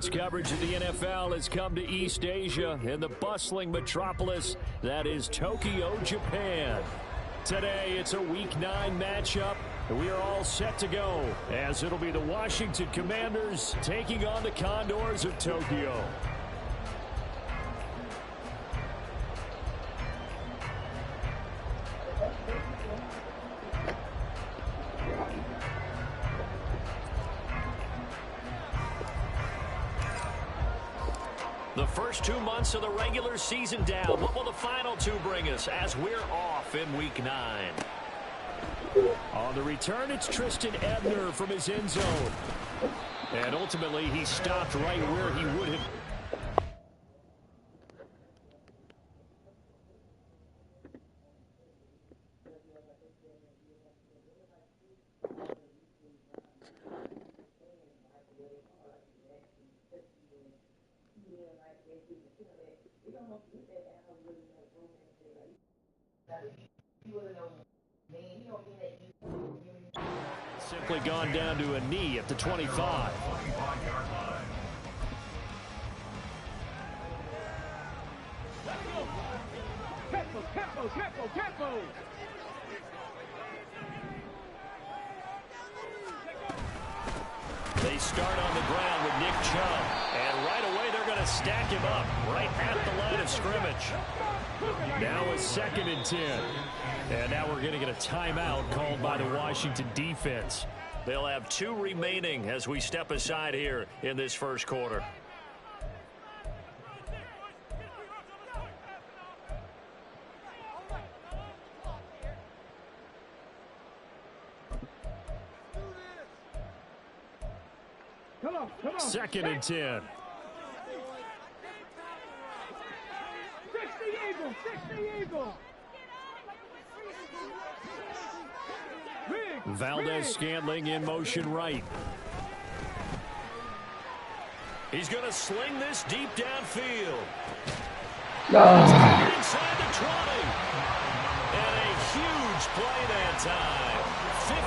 Coverage of the NFL has come to East Asia in the bustling metropolis that is Tokyo, Japan. Today, it's a Week 9 matchup, and we are all set to go, as it'll be the Washington Commanders taking on the Condors of Tokyo. The first 2 months of the regular season down. What will the final two bring us as we're off in Week 9? On the return, it's Tristan Ebner from his end zone. And ultimately, he stopped right where he would have. Simply gone down to a knee at the 25. They start on the ground with Nick Chubb, and right away they're going to stack him up right at the line of scrimmage. Now it's 2nd and 10. And now we're going to get a timeout called by the Washington defense. They'll have 2 remaining as we step aside here in this first quarter. Come on. 2nd and 10. 60 Eagle. Valdez-Scantling in motion right. He's going to sling this deep downfield. Inside the 20. And a huge play that time.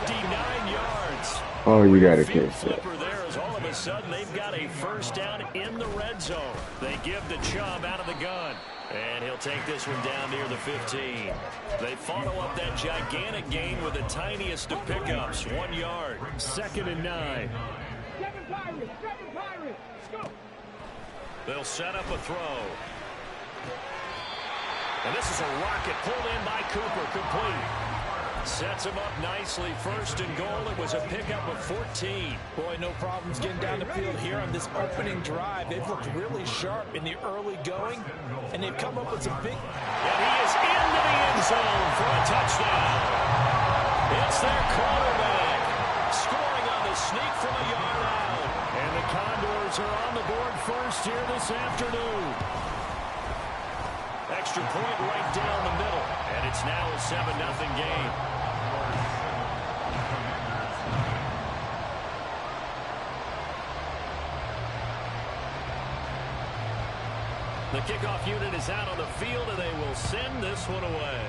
59 yards. Oh, you got to catch that. There is all of a sudden they've got a first down in the red zone. They give the Chubb out of the gun. And he'll take this one down near the 15. They follow up that gigantic gain with the tiniest of pickups, 1 yard. 2nd and 9. Seven Pirates. Go. They'll set up a throw. And this is a rocket pulled in by Cooper, complete. Sets him up nicely. 1st and goal. It was a pickup of 14. Boy, no problems getting down the field here on this opening drive. They've looked really sharp in the early going, and they've come up with some big... And he is into the end zone for a touchdown. It's their quarterback scoring on the sneak from a yard out. And the Condors are on the board first here this afternoon. Extra point right down the middle. And it's now a 7-0 game. The kickoff unit is out on the field, and they will send this one away.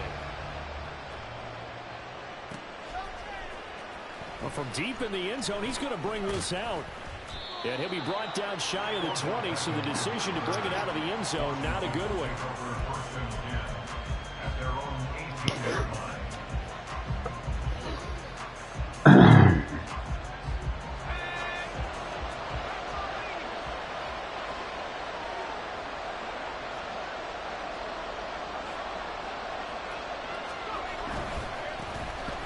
Well, from deep in the end zone, he's going to bring this out. And he'll be brought down shy of the 20, so the decision to bring it out of the end zone, not a good one.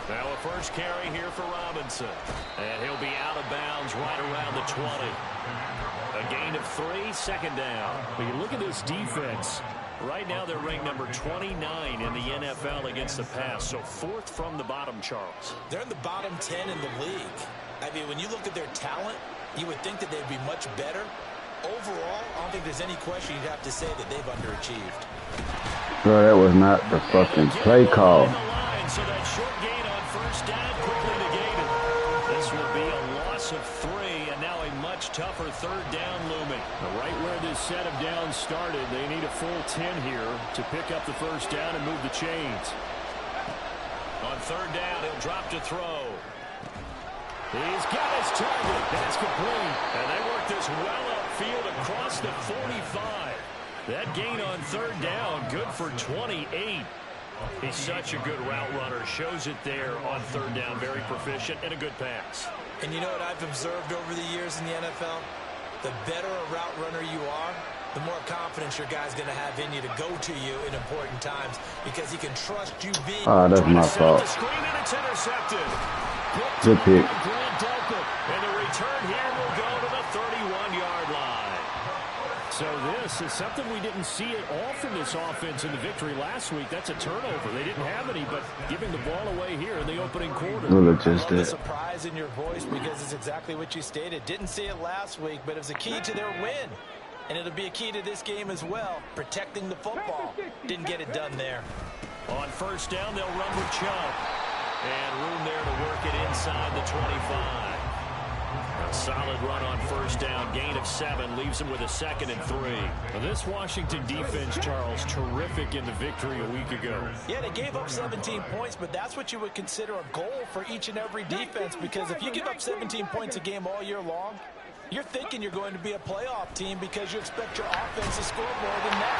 Now a first carry here for Robinson. And he'll be out of bounds right around the 20. A gain of 3, 2nd down. But you look at this defense. Right now they're ranked number 29 in the NFL against the pass. So 4th from the bottom, Charles. They're in the bottom 10 in the league. I mean, when you look at their talent, you would think that they'd be much better. Overall, I don't think there's any question you'd have to say that they've underachieved. Bro, that was not the fucking play call. So that short gain on 1st down quickly negated. This will be a loss of 3, and now a much tougher 3rd down looming. Right where this set of downs started, they need a full 10 here to pick up the 1st down and move the chains. On 3rd down, he'll drop to throw. He's got his target. That's complete. And they work this well up field across the 45. That gain on third down, good for 28. He's such a good route runner. Shows it there on third down. Very proficient and a good pass. And you know what I've observed over the years in the NFL? The better a route runner you are, the more confidence your guy's going to have in you to go to you in important times because he can trust you being. Oh, that's my fault. The screen and it's intercepted. Good pick. And the return here will go to the 31-yard line. So this is something we didn't see at all from this offense in the victory last week. That's a turnover. They didn't have any, but giving the ball away here in the opening quarter. The surprise in your voice because it's exactly what you stated. Didn't see it last week, but it was a key to their win. And it'll be a key to this game as well, protecting the football. Didn't get it done there. On first down, they'll run with Chubb. And room there to work it inside the 25. A solid run on first down. Gain of 7 leaves them with a 2nd and 3. Now this Washington defense, Charles, terrific in the victory a week ago. Yeah, they gave up 17 points, but that's what you would consider a goal for each and every defense because if you give up 17 points a game all year long, you're thinking you're going to be a playoff team because you expect your offense to score more than that.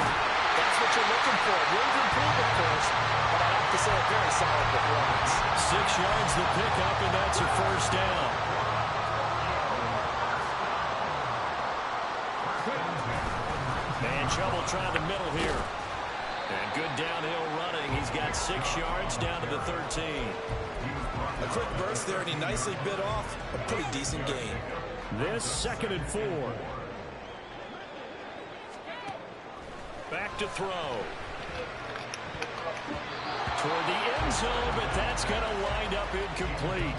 That's what you're looking for. Room to improve, of course, but I have to say a very solid performance. 6 yards the pickup, and that's a first down. And Chubb will try the middle here. And good downhill running. He's got 6 yards down to the 13. A quick burst there, and he nicely bit off a pretty decent gain. This 2nd and 4. Back to throw. Toward the end zone, but that's going to wind up incomplete.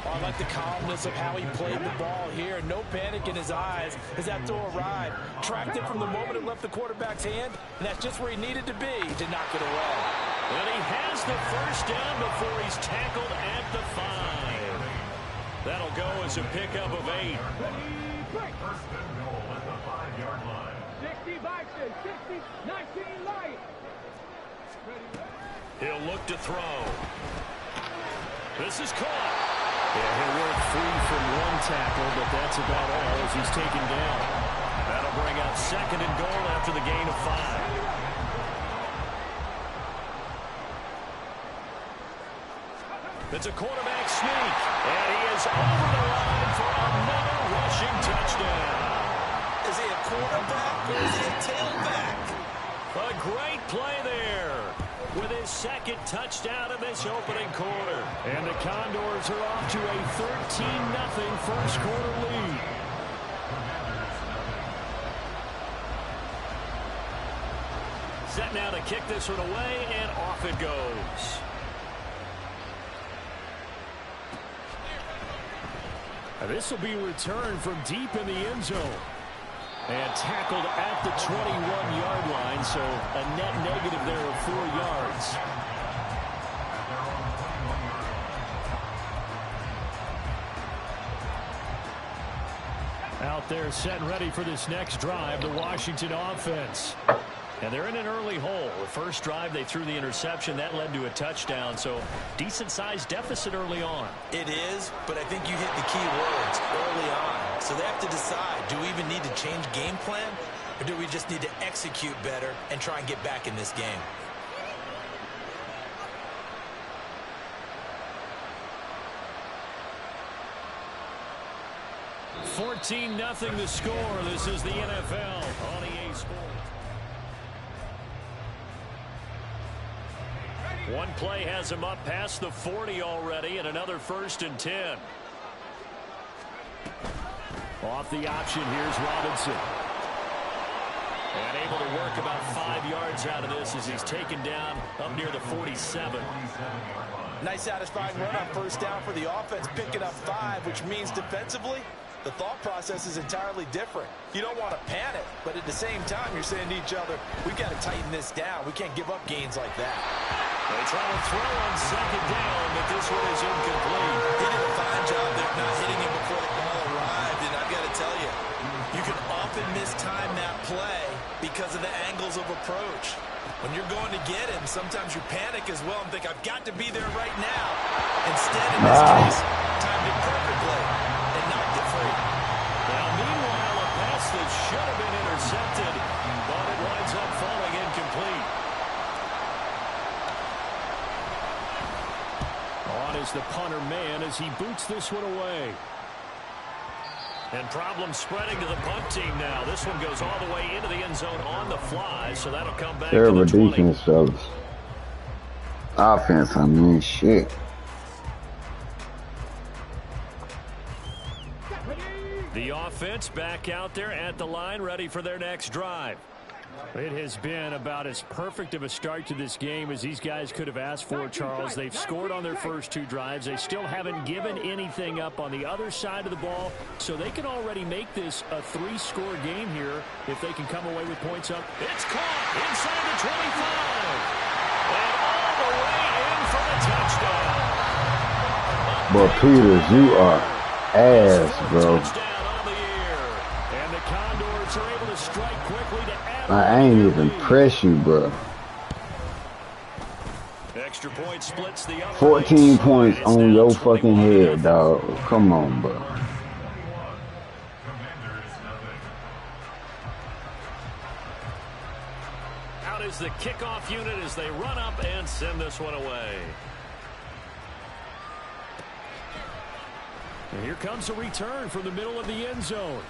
Oh, I like the calmness of how he played the ball here. No panic in his eyes as that throw arrived. Tracked it from the moment it left the quarterback's hand, and that's just where he needed to be to knock it away. And he has the first down before he's tackled at the 5. That'll go as a pickup of 8. 60 boxes, 60, 19 light. He'll look to throw. This is caught. Yeah, he'll work free from one tackle, but that's about all as he's taken down. That'll bring up 2nd and goal after the gain of 5. It's a quarterback sneak, and he is over the line for another rushing touchdown. Is he a quarterback or is he a tailback? A great play there with his 2nd touchdown in this opening quarter. And the Condors are off to a 13-0 first quarter lead. Set now to kick this one away, and off it goes. This will be returned from deep in the end zone. And tackled at the 21-yard line, so a net negative there of 4 yards. Out there set and ready for this next drive, the Washington offense. And they're in an early hole. The first drive, they threw the interception. That led to a touchdown, so decent-sized deficit early on. It is, but I think you hit the key words early on. So they have to decide, do we even need to change game plan, or do we just need to execute better and try and get back in this game? $14-0 the score. This is the NFL on EA Sports. One play has him up past the 40 already, and another 1st and 10. Off the option, here's Robinson. And able to work about 5 yards out of this as he's taken down up near the 47. Nice satisfying run on first down for the offense, picking up 5, which means defensively, the thought process is entirely different. You don't want to panic, but at the same time, you're saying to each other, we've got to tighten this down. We can't give up gains like that. They try to throw on 2nd down, but this one is incomplete. He did a fine job there not hitting him before the ball arrived, and I've got to tell you, you can often mistime that play because of the angles of approach. When you're going to get him, sometimes you panic as well and think, I've got to be there right now. Instead, in this case, timed it perfectly and knocked it free. Now, meanwhile, a pass that as he boots this one away. And problem spreading to the punt team now. This one goes all the way into the end zone on the fly, so that'll come back to the 20. Defense, fellas. Offense, I mean, shit. The offense back out there at the line, ready for their next drive. It has been about as perfect of a start to this game as these guys could have asked for, Charles. They've scored on their first 2 drives. They still haven't given anything up on the other side of the ball, so they can already make this a 3-score game here if they can come away with points up. It's caught inside the 25. And all the way in for the touchdown. But, Peters, you are ass, bro. Touchdown on the year. And the Condors are able to strike quickly to add. I ain't even press you, bro. Extra point splits the 14 points on your fucking head, dog. Come on, bro. Out is the kickoff unit as they run up and send this one away. And here comes a return from the middle of the end zone.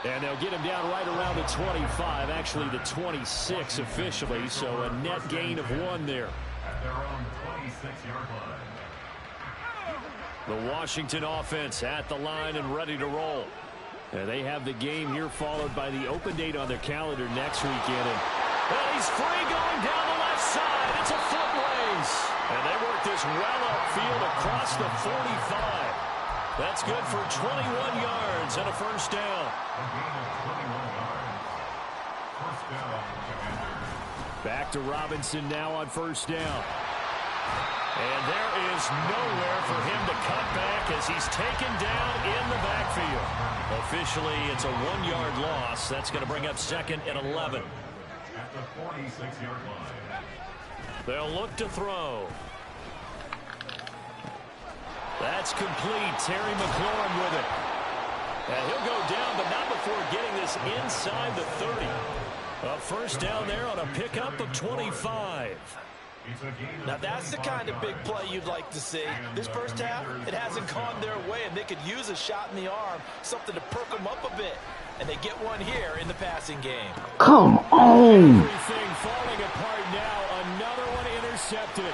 And they'll get him down right around the 25, actually the 26 officially, so a net gain of 1 there. At their own 26-yard line. The Washington offense at the line and ready to roll. And they have the game here followed by the open date on their calendar next weekend. And he's free going down the left side. It's a foot race. And they work this well upfield across the 45. That's good for 21 yards and a first down. A gain of 21 yards. First down, Commanders. Back to Robinson now on first down. And there is nowhere for him to cut back as he's taken down in the backfield. Officially, it's a 1-yard loss. That's going to bring up 2nd and 11. At the 46-yard line. They'll look to throw. That's complete. Terry McLaurin with it. And he'll go down, but not before getting this inside the 30. A first down there on a pickup of 25. Now that's the kind of big play you'd like to see. This first half, it hasn't gone their way, and they could use a shot in the arm, something to perk them up a bit. And they get one here in the passing game. Come on. Everything falling apart now. Another one intercepted.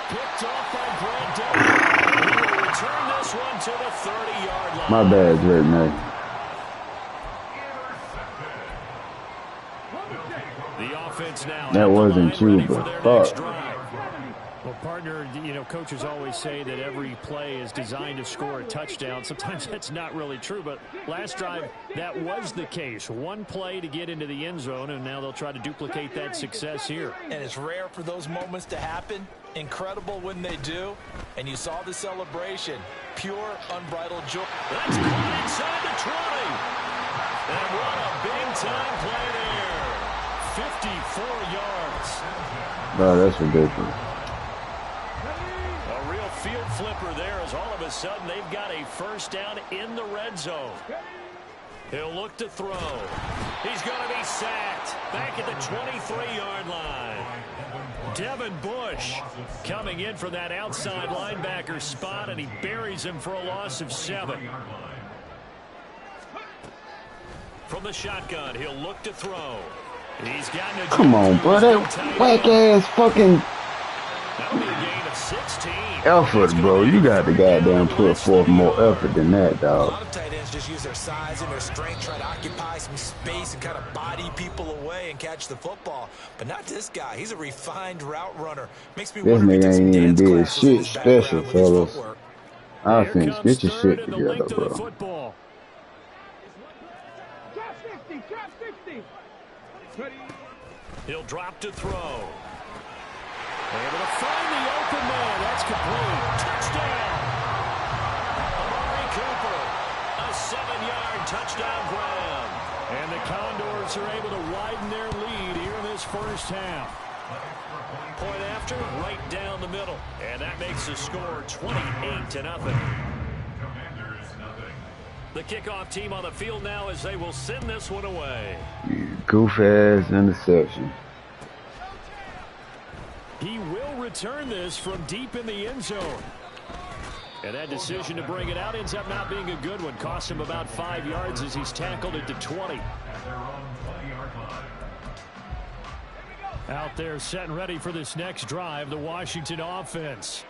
Picked off by Grant Delpit. He will return this one to the 30-yard line. My bad, Drake, man. The offense now. That wasn't you, but fuck. Well, partner, you know, coaches always say that every play is designed to score a touchdown. Sometimes that's not really true, but last drive, that was the case. One play to get into the end zone, and now they'll try to duplicate that success here. And it's rare for those moments to happen. Incredible when they do. And you saw the celebration. Pure, unbridled joy. That's caught inside the 20. And what a big-time play there. 54 yards. Bro, that's ridiculous. A real field flipper there as all of a sudden they've got a first down in the red zone. He'll look to throw. He's going to be sacked back at the 23-yard line. Devin Bush coming in for that outside linebacker spot, and he buries him for a loss of 7. From the shotgun, he'll look to throw. He's gotten a Come on, bro. That whack-ass fucking that'll be a gain of 16. effort, bro. You got to goddamn put forth more effort than that, A dog. lot of tight ends just use their size and their strength, try to occupy some space and kind of body people away and catch the football. But not this guy. He's a refined route runner. Makes me This wonder if he nigga took some ain't even dance did classes in shit his special, background with his fellas. footwork. Offense, get your shit And the together, length of the bro. football. Drop 50, drop 50. Ready? He'll drop to throw. Able to find the open man. That's complete. Touchdown. Amari Cooper. A 7-yard touchdown grab. And the Condors are able to widen their lead here in this first half. Point after, right down the middle. And that makes the score 28-0. The kickoff team on the field now as they will send this one away. Goof-ass interception. He will return this from deep in the end zone. And that decision to bring it out ends up not being a good one. Cost him about 5 yards as he's tackled it to 20. Out there set and ready for this next drive, the Washington offense.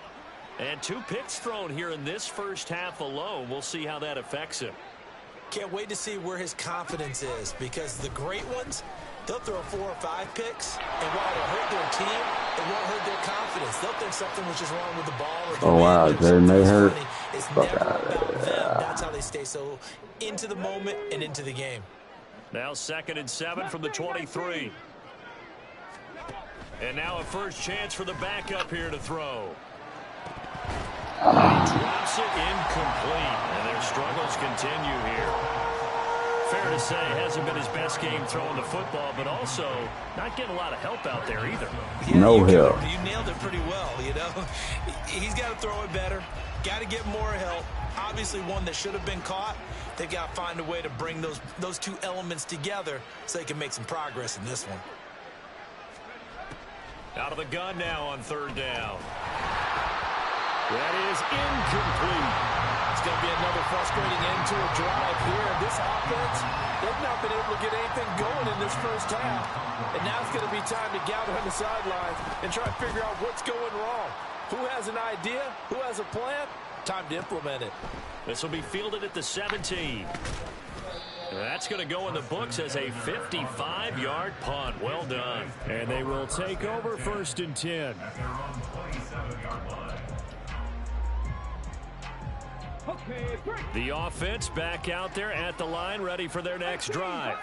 And 2 picks thrown here in this first half alone. We'll see how that affects him. Can't wait to see where his confidence is, because the great ones, they'll throw 4 or 5 picks, and while it'll hurt their team, it won't hurt their confidence. They'll think something was just wrong with the ball. Or oh, wow. Jaden, they hurt. It's never about them. That's how they stay so into the moment and into the game. Now 2nd and 7 from the 23. And now a first chance for the backup here to throw. He drops it incomplete, and their struggles continue here. Fair to say, hasn't been his best game throwing the football, but also not getting a lot of help out there either. Yeah, no help. You nailed it pretty well, you know. He's got to throw it better. Got to get more help. Obviously one that should have been caught. They've got to find a way to bring those 2 elements together so they can make some progress in this one. Out of the gun now on 3rd down. That is incomplete. It's going to be another frustrating end to a drive here. This offense, they've not been able to get anything going in this first half. And now it's going to be time to gather on the sidelines and try to figure out what's going wrong. Who has an idea? Who has a plan? Time to implement it. This will be fielded at the 17. That's going to go in the books as a 55-yard punt. Well done. And they will take over 1st and 10. The offense back out there at the line, ready for their next drive.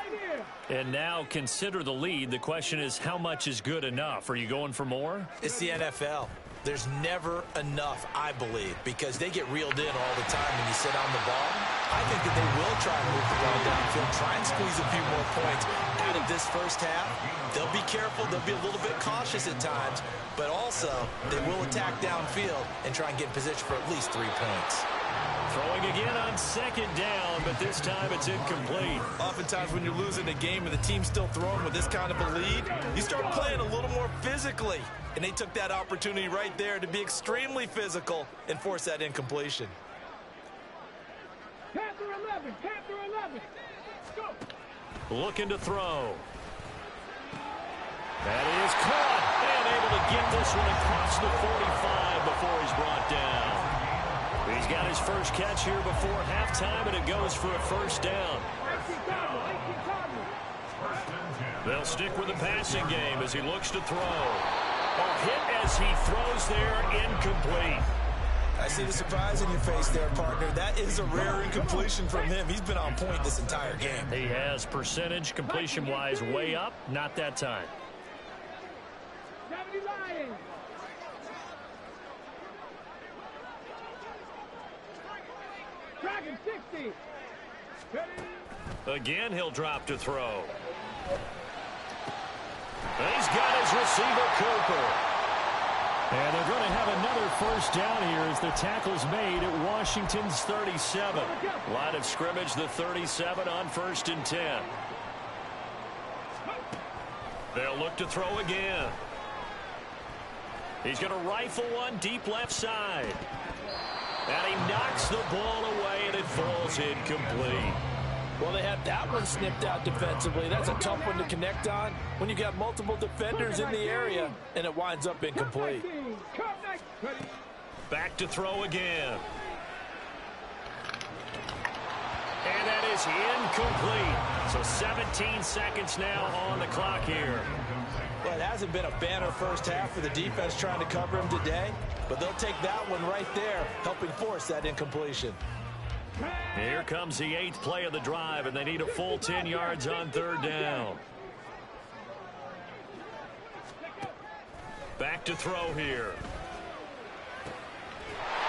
And now consider the lead. The question is, how much is good enough? Are you going for more? It's the NFL. There's never enough, I believe, because they get reeled in all the time when you sit on the ball. I think that they will try and move the ball downfield, try and squeeze a few more points out of this first half. They'll be careful. They'll be a little bit cautious at times, but also they will attack downfield and try and get in position for at least 3 points. Throwing again on 2nd down, but this time it's incomplete. Oftentimes when you're losing a game and the team's still throwing with this kind of a lead, you start playing a little more physically. And they took that opportunity right there to be extremely physical and force that incompletion. Panther 11, Panther 11. Go. Looking to throw. That is caught. And able to get this one across the 45 before he's brought down. He's got his first catch here before halftime, and it goes for a 1st down. They'll stick with the passing game as he looks to throw. A hit as he throws there, incomplete. I see the surprise in your face there, partner. That is a rare incompletion from him. He's been on point this entire game. He has percentage completion-wise way up, not that time. Dragon 60. Again, he'll drop to throw. He's got his receiver, Cooper. And they're going to have another 1st down here as the tackle's made at Washington's 37. Line of scrimmage, the 37 on 1st and 10. They'll look to throw again. He's going to rifle one deep left side. And he knocks the ball away, and it falls incomplete. Well, they had that one snipped out defensively. That's a tough one to connect on when you got multiple defenders in the area, and it winds up incomplete. Back to throw again. And that is incomplete. So 17 seconds now on the clock here. Well, it hasn't been a banner first half for the defense trying to cover him today, but they'll take that one right there, helping force that incompletion. Here comes the 8th play of the drive, and they need a full 10 yards on 3rd down. Back to throw here.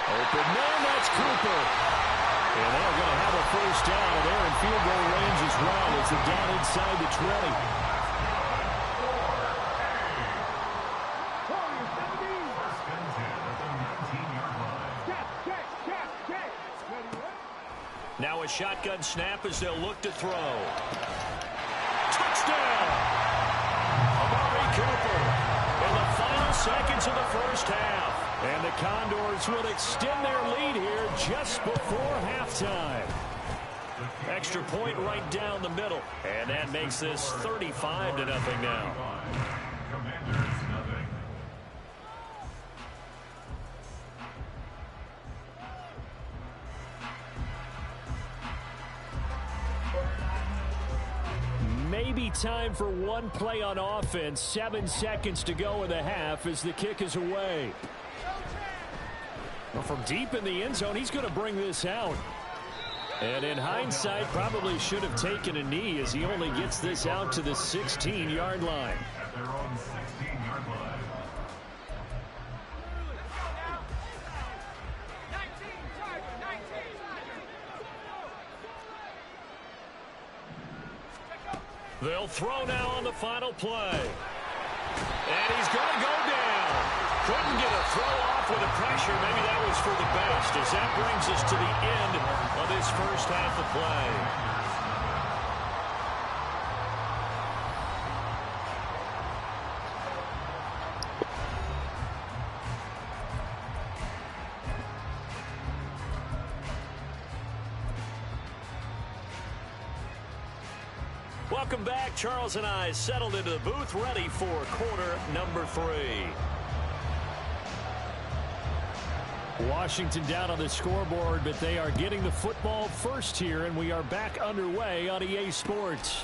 Open man, that's Cooper. And they're going to have a 1st down, and they're in field goal range as well as they're down inside the 20. Now a shotgun snap as they'll look to throw. Touchdown! Amari Cooper. And the final seconds of the first half. And the Condors will extend their lead here just before halftime. Extra point right down the middle. And that makes this 35-0 now. Commanders nothing. Maybe time for one play on offense. 7 seconds to go in the half as the kick is away. Well, from deep in the end zone, he's going to bring this out. And in hindsight, probably should have taken a knee as he only gets this out to the 16-yard line. At their own 16-yard line. They'll throw now on the final play. And he's going to go down. Couldn't get a throw off with the pressure. Maybe that was for the best as that brings us to the end of this first half of play. Welcome back. Charles and I settled into the booth, ready for quarter number 3. Washington down on the scoreboard, but they are getting the football first here, and we are back underway on EA Sports.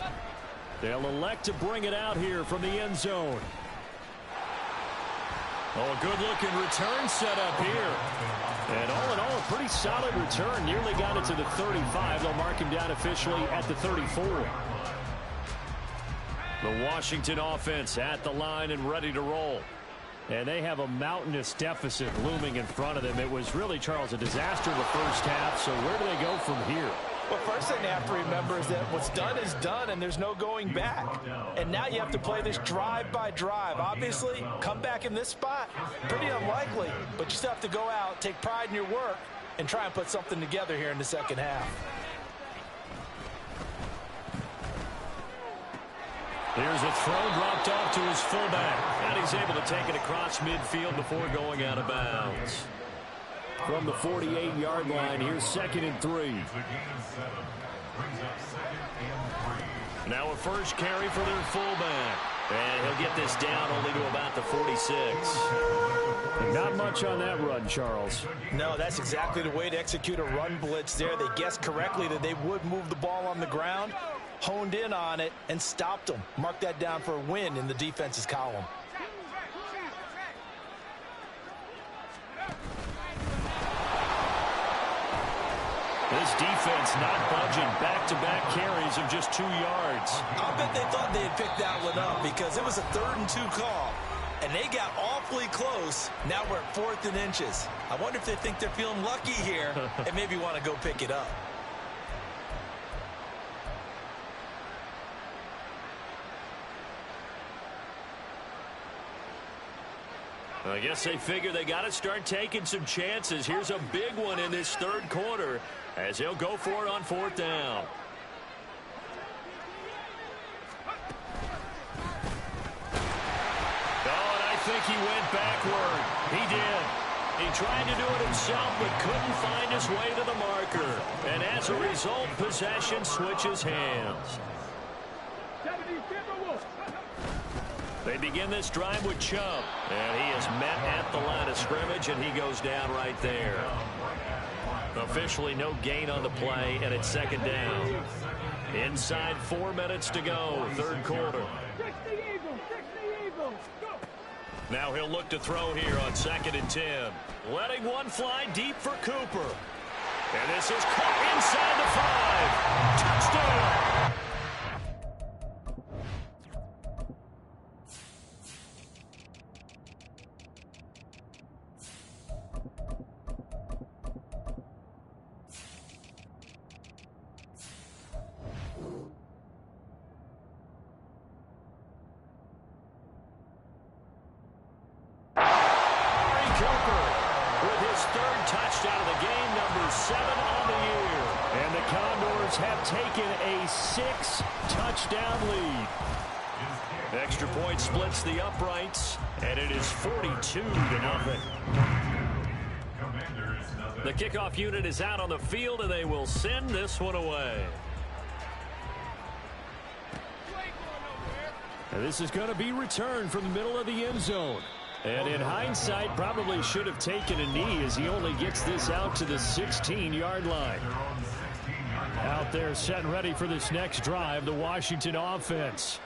They'll elect to bring it out here from the end zone. Oh, a good-looking return set up here. And all in all, a pretty solid return. Nearly got it to the 35. They'll mark him down officially at the 34. The Washington offense at the line and ready to roll. And they have a mountainous deficit looming in front of them. It was really, Charles, a disaster in the first half. So where do they go from here? Well, first thing they have to remember is that what's done is done, and there's no going back. And now you have to play this drive by drive. Obviously, come back in this spot, pretty unlikely. But you still have to go out, take pride in your work, and try and put something together here in the second half. Here's a throw dropped off to his fullback. And he's able to take it across midfield before going out of bounds. From the 48-yard line, here's 2nd and 3. Now a first carry for their fullback. And he'll get this down only to about the 46. Not much on that run, Charles. No, that's exactly the way to execute a run blitz there. They guessed correctly that they would move the ball on the ground, honed in on it, and stopped them. Mark that down for a win in the defense's column. This defense not budging. Back-to-back carries of just 2 yards. I bet they thought they had picked that one up because it was a 3rd and 2 call. And they got awfully close. Now we're at 4th and inches. I wonder if they think they're feeling lucky here and maybe want to go pick it up. I guess they figure they got to start taking some chances. Here's a big one in this 3rd quarter as they'll go for it on 4th down. Oh, and I think he went backward. He did. He tried to do it himself but couldn't find his way to the marker. And as a result, possession switches hands. They begin this drive with Chubb, and he is met at the line of scrimmage, and he goes down right there. Officially no gain on the play, and it's 2nd down. Inside 4 minutes to go, 3rd quarter. Now he'll look to throw here on 2nd and 10. Letting one fly deep for Cooper. And this is caught inside the 5. Touchdown! Touchdown of the game, number 7 on the year. And the Condors have taken a 6-touchdown lead. Extra point splits the uprights, and it is 42-0. The kickoff unit is out on the field, and they will send this one away. And this is going to be returned from the middle of the end zone. And in hindsight, probably should have taken a knee as he only gets this out to the 16-yard line. Out there set and ready for this next drive, the Washington offense.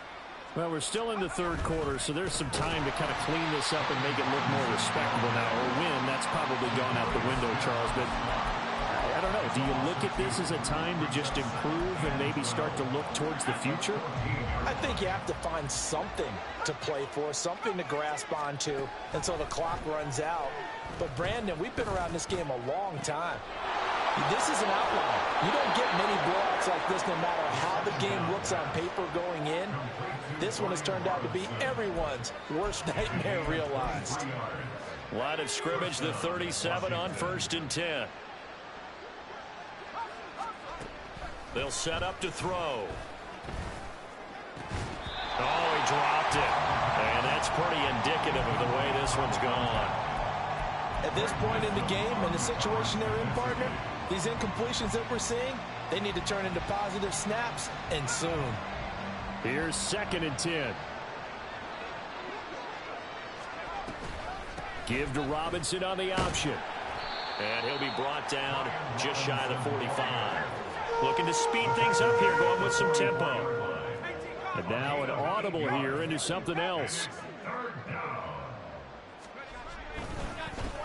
Well, we're still in the third quarter, so there's some time to kind of clean this up and make it look more respectable now. Or win, that's probably gone out the window, Charles. But I don't know. Do you look at this as a time to just improve and maybe start to look towards the future? I think you have to find something to play for, something to grasp onto until the clock runs out. But, Brandon, we've been around this game a long time. This is an outlier. You don't get many blowouts like this no matter how the game looks on paper going in. This one has turned out to be everyone's worst nightmare realized. Line of scrimmage, the 37 on 1st and 10. They'll set up to throw. Oh, he dropped it. And that's pretty indicative of the way this one's gone. At this point in the game and the situation they're in, partner, these incompletions that we're seeing, they need to turn into positive snaps, and soon. Here's 2nd and 10. Give to Robinson on the option. And he'll be brought down just shy of the 45. Looking to speed things up here, going with some tempo. And now an audible here into something else.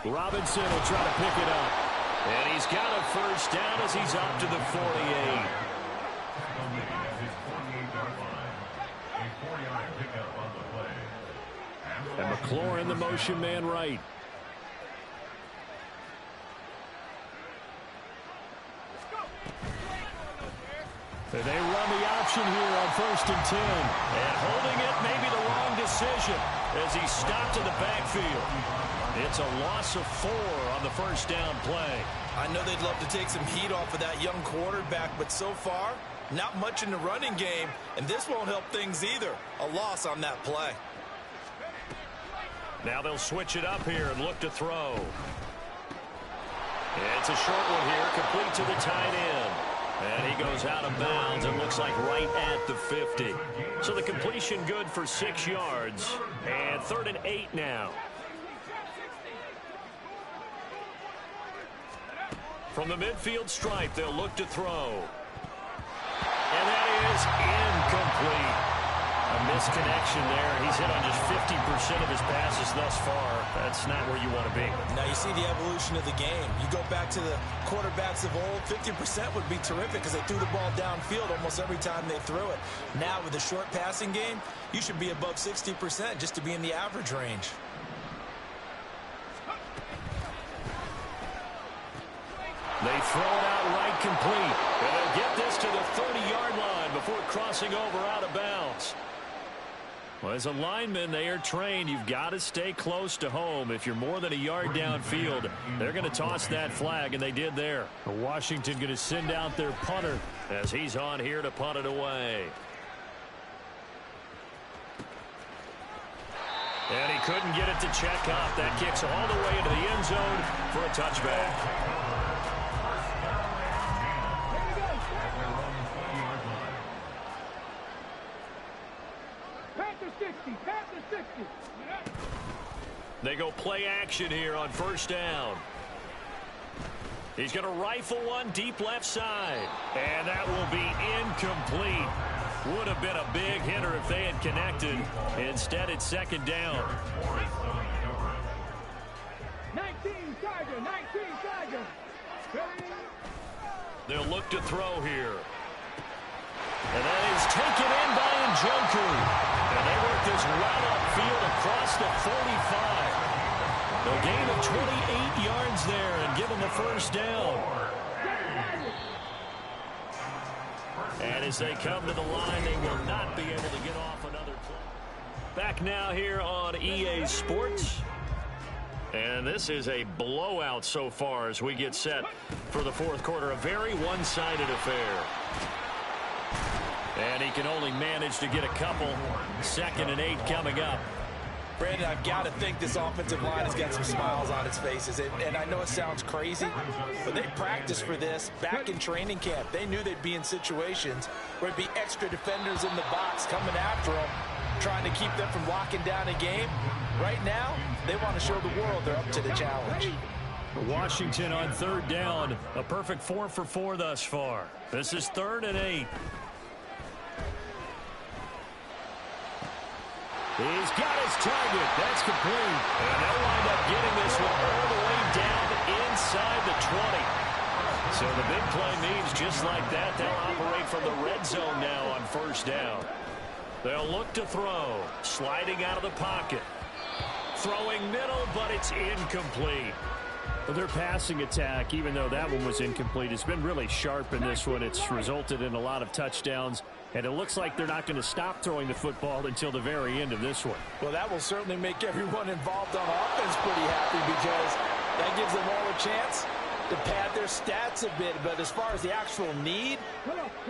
Robinson will try to pick it up. And he's got a first down as he's up to the 48. And McLaurin, the motion man right. And they run the option here on 1st and 10. And holding it may be the wrong decision as he stopped in the backfield. It's a loss of 4 on the first down play. I know they'd love to take some heat off of that young quarterback, but so far, not much in the running game, and this won't help things either. A loss on that play. Now they'll switch it up here and look to throw. It's a short one here, complete to the tight end. And he goes out of bounds and looks like right at the 50. So the completion good for 6 yards. And 3rd and 8 now. From the midfield stripe, they'll look to throw. And that is incomplete. A misconnection there. He's hit on just 50% of his passes thus far. That's not where you want to be. Now you see the evolution of the game. You go back to the quarterbacks of old, 50% would be terrific because they threw the ball downfield almost every time they threw it. Now with the short passing game, you should be above 60% just to be in the average range. They throw it out right complete. And they'll get this to the 30-yard line before crossing over out of bounds. Well, as a lineman, they are trained. You've got to stay close to home. If you're more than a yard downfield, they're going to toss that flag, and they did there. Washington going to send out their punter as he's on here to punt it away. And he couldn't get it to check up. That kicks all the way into the end zone for a touchback. They go play action here on 1st down. He's going to rifle one deep left side. And that will be incomplete. Would have been a big hitter if they had connected. Instead, it's 2nd down. 19 Tiger, 19 Tiger. They'll look to throw here. And that is taken in by Njoku. And they work this right upfield across the 45. A gain of 28 yards there and give them a first down. And as they come to the line, they will not be able to get off another play. Back now here on EA Sports. And this is a blowout so far as we get set for the 4th quarter. A very one-sided affair. And he can only manage to get a couple. 2nd and 8 coming up. Brandon, I've got to think this offensive line has got some smiles on its faces. And I know it sounds crazy, but they practiced for this back in training camp. They knew they'd be in situations where it'd be extra defenders in the box coming after them, trying to keep them from locking down a game. Right now, they want to show the world they're up to the challenge. Washington on 3rd down. A perfect 4 for 4 thus far. This is 3rd and 8. He's got his target. That's complete. And they'll wind up getting this one all the way down inside the 20. So the big play means just like that, they'll operate from the red zone now on 1st down. They'll look to throw. Sliding out of the pocket. Throwing middle, but it's incomplete. Well, their passing attack, even though that one was incomplete, has been really sharp in this one. It's resulted in a lot of touchdowns, and it looks like they're not going to stop throwing the football until the very end of this one. Well, that will certainly make everyone involved on offense pretty happy because that gives them all a chance to pad their stats a bit. But as far as the actual need,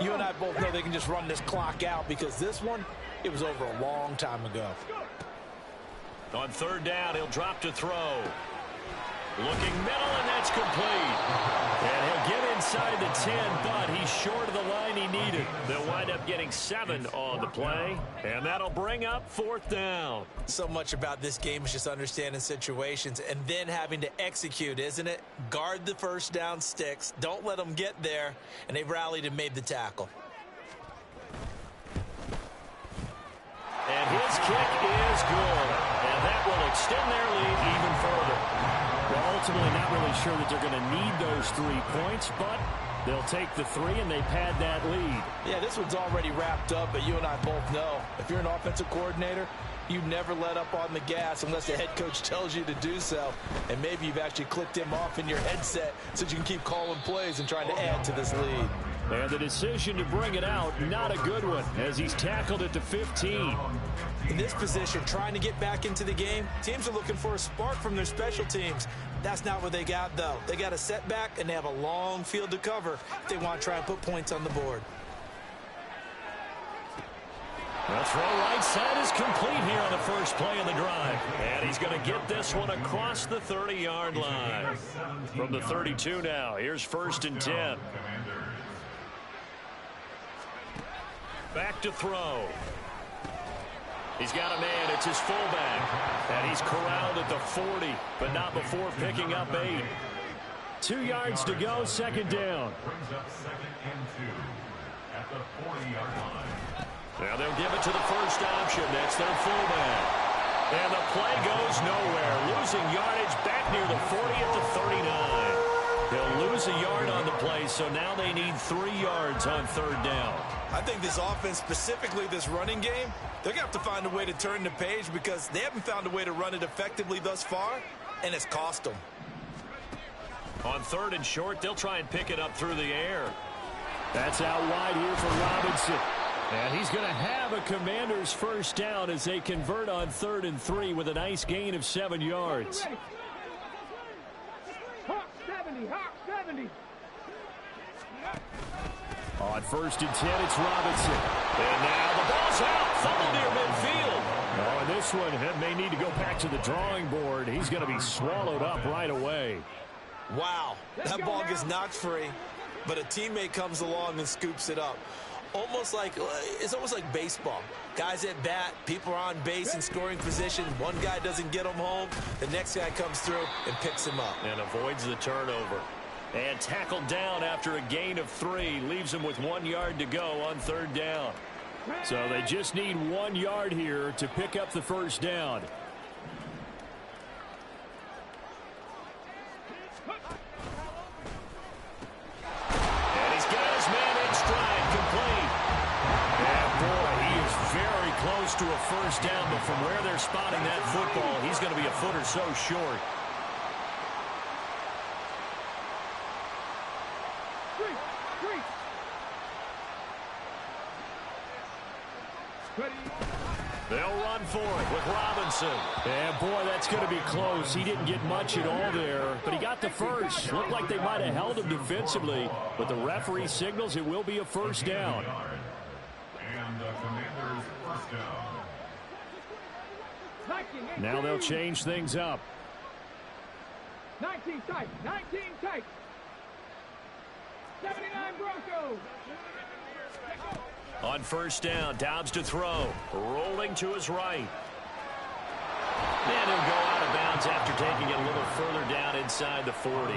you and I both know they can just run this clock out because this one, it was over a long time ago. On 3rd down, he'll drop to throw. Looking middle, and that's complete. And he'll get inside the 10, but he's short of the line he needed. They'll wind up getting 7 on the play, and that'll bring up 4th down. So much about this game is just understanding situations and then having to execute, isn't it? Guard the 1st down sticks. Don't let them get there, and they've rallied and made the tackle. And his kick is good, and that will extend their lead even further. Well, ultimately not really sure that they're going to need those 3 points, but they'll take the 3 and they pad that lead. Yeah, this one's already wrapped up, but you and I both know if you're an offensive coordinator, you never let up on the gas unless the head coach tells you to do so. And maybe you've actually clicked him off in your headset so you can keep calling plays and trying to add to this lead. And the decision to bring it out, not a good one, as he's tackled at the 15. In this position, trying to get back into the game, teams are looking for a spark from their special teams. That's not what they got, though. They got a setback, and they have a long field to cover if they want to try and put points on the board. The throw right side is complete here on the first play of the drive. And he's going to get this one across the 30-yard line. From the 32 now, here's 1st and 10. Back to throw. He's got a man. It's his fullback. And he's corralled at the 40, but not before picking up 8. 2 yards to go, 2nd down. Brings up 2nd and 2 at the 40-yard line. Now they'll give it to the first option. That's their fullback. And the play goes nowhere. Losing yardage back near the 40 at the 39. They'll lose a yard on the play, so now they need 3 yards on 3rd down. I think this offense, specifically this running game, they're going to have to find a way to turn the page because they haven't found a way to run it effectively thus far, and it's cost them. On 3rd and short, they'll try and pick it up through the air. That's out wide here for Robinson. And he's going to have a Commanders first down as they convert on 3rd and 3 with a nice gain of 7 yards. Hawk 70, Hawk 70. On 1st and 10, it's Robinson. And now the ball's out. Fumble near midfield. Oh, and this one may need to go back to the drawing board. He's going to be swallowed up right away. Wow, that ball gets knocked free, but a teammate comes along and scoops it up. It's almost like baseball. Guys at bat, people are on base in scoring position. One guy doesn't get him home. The next guy comes through and picks him up. And avoids the turnover. And tackled down after a gain of 3. Leaves him with 1 yard to go on 3rd down. So they just need 1 yard here to pick up the first down. And he's got his man in stride, complete. And boy, he is very close to a first down, but from where they're spotting that football, he's going to be a foot or so short. They'll run for it with Robinson. And boy, that's going to be close. He didn't get much at all there, but he got the first. Looked like they might have held him defensively, but the referee signals it will be a first down. Now they'll change things up. 19 tight. 19 tight. 79 Broncos. On first down, Dobbs to throw. Rolling to his right. And he'll go out of bounds after taking it a little further down inside the 40.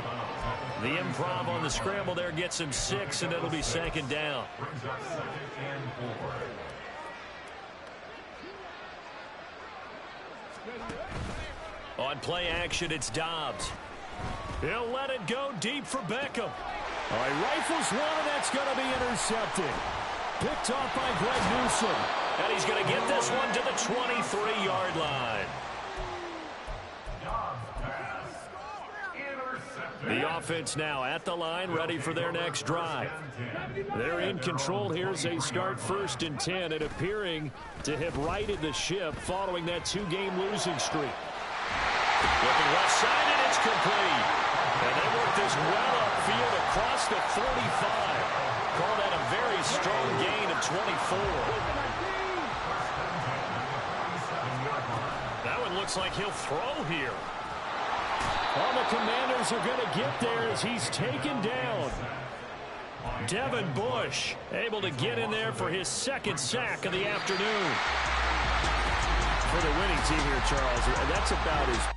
The improv on the scramble there gets him 6, and it'll be second down. Brings up 2nd and 4. On play action, it's Dobbs. He'll let it go deep for Beckham. All right, rifles one, and that's going to be intercepted. Picked off by Greg Newsome. And he's going to get this one to the 23-yard line. Dobbs pass. Intercepted. The offense now at the line, ready for their next drive. They're in control here as they start 1st and 10, and appearing to have righted the ship following that 2-game losing streak. Looking left side, and it's complete. And they work this well upfield across the 45. Call that a very strong gain of 24. That one looks like he'll throw here. All the Commanders are going to get there as he's taken down. Devin Bush able to get in there for his 2nd sack of the afternoon. For the winning team here, Charles, that's about as